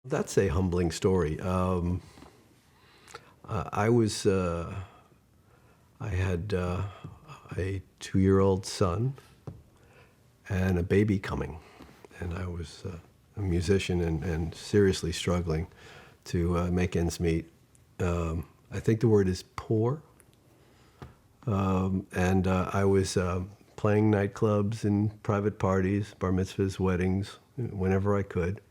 That's a humbling story. I was, I had a 2-year-old son and a baby coming, and I was a musician and seriously struggling to make ends meet. I think the word is poor, and I was playing nightclubs and private parties, bar mitzvahs, weddings, whenever I could.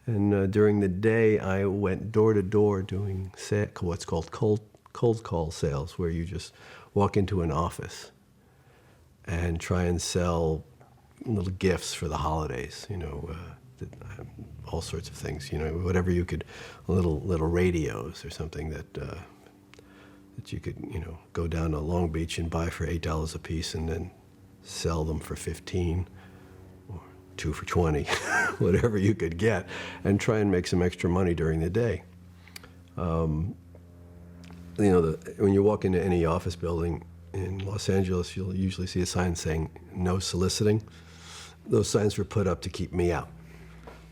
And during the day, I went door to door doing what's called cold call sales, where you just walk into an office and try and sell little gifts for the holidays, all sorts of things, whatever you could, little radios or something that you could, go down to Long Beach and buy for $8 a piece and then sell them for 15 or 2 for 20, whatever you could get, and try and make some extra money during the day. When you walk into any office building in Los Angeles, you'll usually see a sign saying no soliciting. Those signs were put up to keep me out.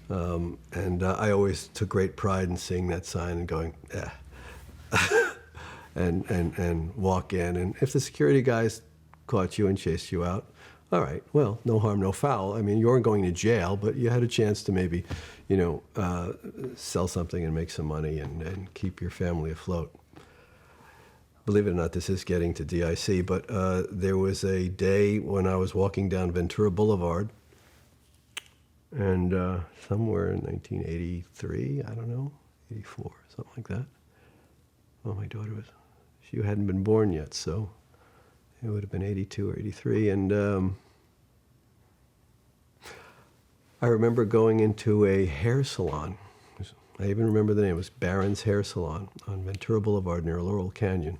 And I always took great pride in seeing that sign and going, and walk in. And if the security guys caught you and chased you out, all right, well, no harm, no foul. I mean, you weren't going to jail, but you had a chance to maybe, sell something and make some money and keep your family afloat. Believe it or not, this is getting to DIC, but there was a day when I was walking down Ventura Boulevard, and somewhere in 1983, I don't know, 84, something like that. Well, my daughter she hadn't been born yet, so it would have been 82 or 83. And I remember going into a hair salon. I even remember the name. It was Barron's Hair Salon on Ventura Boulevard near Laurel Canyon.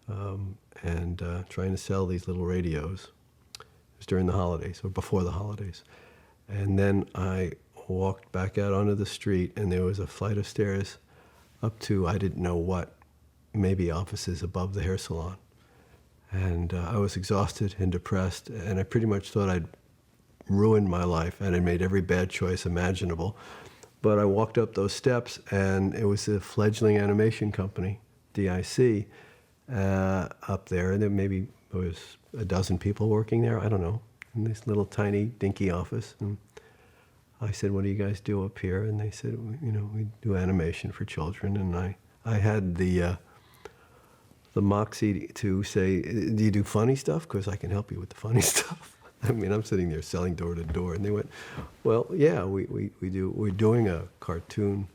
And trying to sell these little radios. It was during the holidays, or before the holidays. And then I walked back out onto the street, and there was a flight of stairs up to, I didn't know what, maybe offices above the hair salon. And I was exhausted and depressed, and I pretty much thought I'd ruined my life, and I made every bad choice imaginable. But I walked up those steps, and it was a fledgling animation company, DIC, up there, and there was a dozen people working there, I don't know, in this little tiny dinky office. And I said, "What do you guys do up here?" And they said, "We do animation for children." And I had the moxie to say, "Do you do funny stuff? Because I can help you with the funny stuff." I mean, I'm sitting there selling door to door, and they went, "Well, yeah, we do. We're doing a cartoon.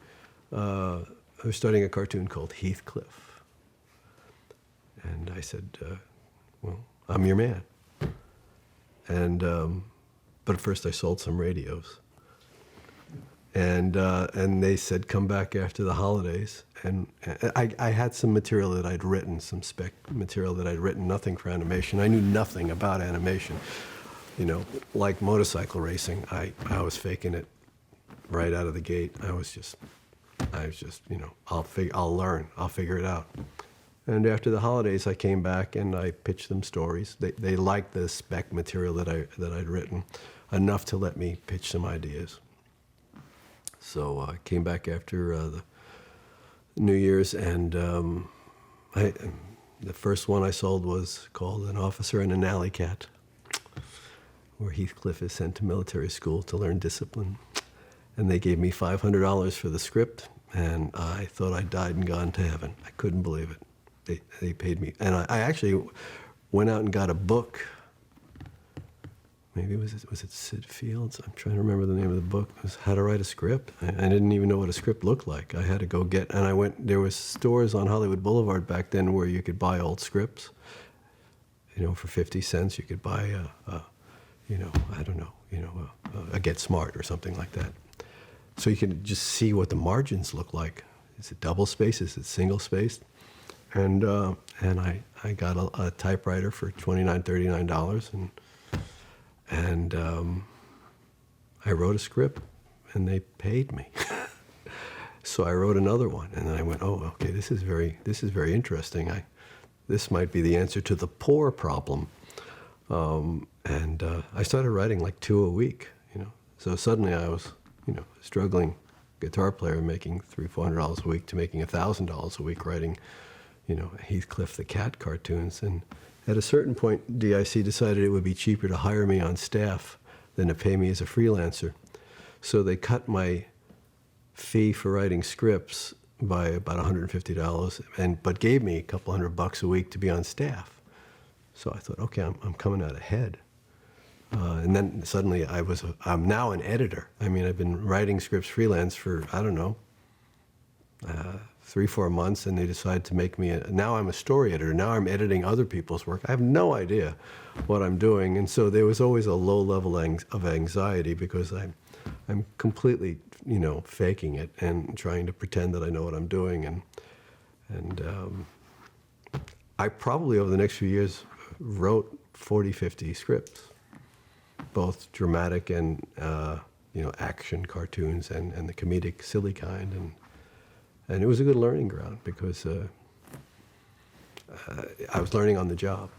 We're starting a cartoon called Heathcliff." And I said, "Well, I'm your man." And but first, I sold some radios. And they said, "Come back after the holidays." And I had some material that I'd written, some spec material that I'd written, nothing for animation. I knew nothing about animation. Like motorcycle racing, I was faking it right out of the gate. I was just, I'll learn, I'll figure it out. And after the holidays, I came back and I pitched them stories. They liked the spec material that I'd written enough to let me pitch some ideas. So I came back after the New Year's, and the first one I sold was called An Officer and an Alley Cat, where Heathcliff is sent to military school to learn discipline. And they gave me $500 for the script, and I thought I'd died and gone to heaven. I couldn't believe it. They paid me. And I actually went out and got a book. Maybe was it Sid Fields? I'm trying to remember the name of the book. It was How to Write a Script. I didn't even know what a script looked like. I had to go get, and I went, there was stores on Hollywood Boulevard back then where you could buy old scripts. For 50 cents you could buy a Get Smart or something like that. So you could just see what the margins look like. Is it double spaced? Is it single spaced? And I got a typewriter for $29, $39, and I wrote a script, and they paid me. So I wrote another one, and then I went, "Oh, okay, this is very interesting. This might be the answer to the poor problem." And I started writing like 2 a week. So suddenly I was, struggling guitar player making $300-400 a week to making $1,000 a week writing, Heathcliff the Cat cartoons. And at a certain point, DIC decided it would be cheaper to hire me on staff than to pay me as a freelancer. So they cut my fee for writing scripts by about $150, but gave me a couple $100 a week to be on staff. So I thought, okay, I'm coming out ahead. And then suddenly I'm now an editor. I mean, I've been writing scripts freelance for, I don't know, 3-4 months, and they decided to make me now I'm a story editor. Now I'm editing other people's work. I have no idea what I'm doing. And so there was always a low level of anxiety because I'm completely, faking it and trying to pretend that I know what I'm doing. And I probably over the next few years wrote 40, 50 scripts, both dramatic and action cartoons and the comedic, silly kind, and it was a good learning ground because I was learning on the job.